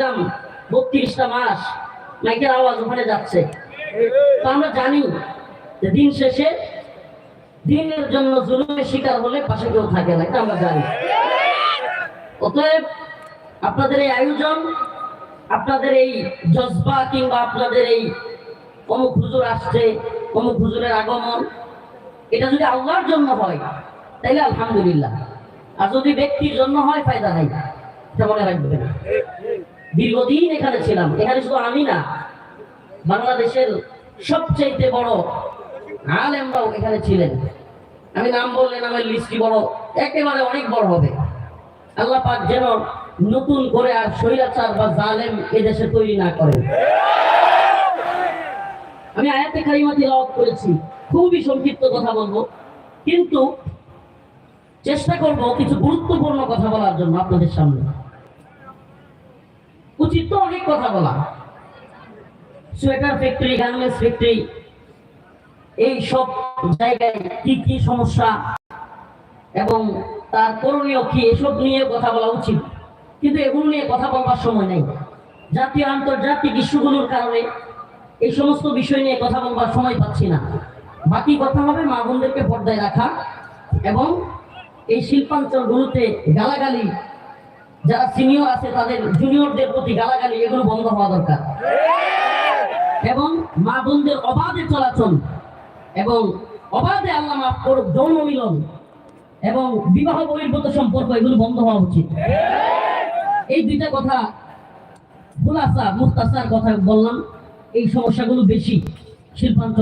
32টা মাস মাইকের আওয়াজ ওখানে যাচ্ছে। তো আমরা জানি যে দিন শেষে দিনের জন্য জুলুমের শিকার হলে পাশে কেউ থাকে না, এটা আমরা জানি। অতএব আপনাদের এই আয়োজন, আপনাদের এই জজবা কিংবা আপনাদের এই অমুক হুজুর আসছে, অমুক হুজুরের আগমন, এটা যদি আল্লাহর জন্য হয় তাইলে আলহামদুলিল্লাহ, আর যদি ব্যক্তির জন্য হয় ফায়দা নাই, এটা মনে রাখবেন। দীর্ঘদিন এখানে ছিলাম, এখানে শুধু আমি না, বাংলাদেশের সবচেয়ে বড় আলেমরাও এখানে ছিলেন। আমি নাম বললে নামের লিস্টটি বড়, একেবারে অনেক বড় হবে। আল্লাহ পাক যেন নতুন করে আর স্বৈরাচার বা জালেম এদেশে তৈরি না করেন। আমি আয়াতে কারিমা তিলাওয়াত করেছি, খুবই সংক্ষিপ্ত কথা বলবো, কিন্তু চেষ্টা করব কিছু গুরুত্বপূর্ণ কথা বলার জন্য আপনাদের সামনে। উচিত তো অনেক কথা বলা, সোয়েটার ফ্যাক্টরি, গার্মেন্টস ফ্যাক্টরি, এই সব জায়গায় কি কি সমস্যা এবং তার করণীয় কি, এসব নিয়ে কথা বলা উচিত, কিন্তু এগুলো নিয়ে কথা বলবার সময় নেই। জাতীয় আন্তর্জাতিক ইস্যুগুলোর কারণে এই সমস্ত বিষয় নিয়ে কথা বলবার সময় পাচ্ছি না। বাকি কথা হবে মা বোনদেরকে পর্দায় রাখা এবং এই শিল্পাঞ্চলগুলোতে গালাগালি, যারা সিনিয়র আছে তাদের জুনিয়রদের প্রতি গালাগালি, এগুলো বন্ধ হওয়া দরকার। এবং মা বোনদের অবাধে চলাচল এবং অবাধে আল্লাহ মাফ করুক যৌন মিলন এবং বিবাহ বহির্ভূত সম্পর্ক, এগুলো বন্ধ হওয়া উচিত। এই দুইটা কথা খুলাসা মুখতাসার কথা বললাম। এই সমস্যাগুলো বেশি শিল্পাঞ্চল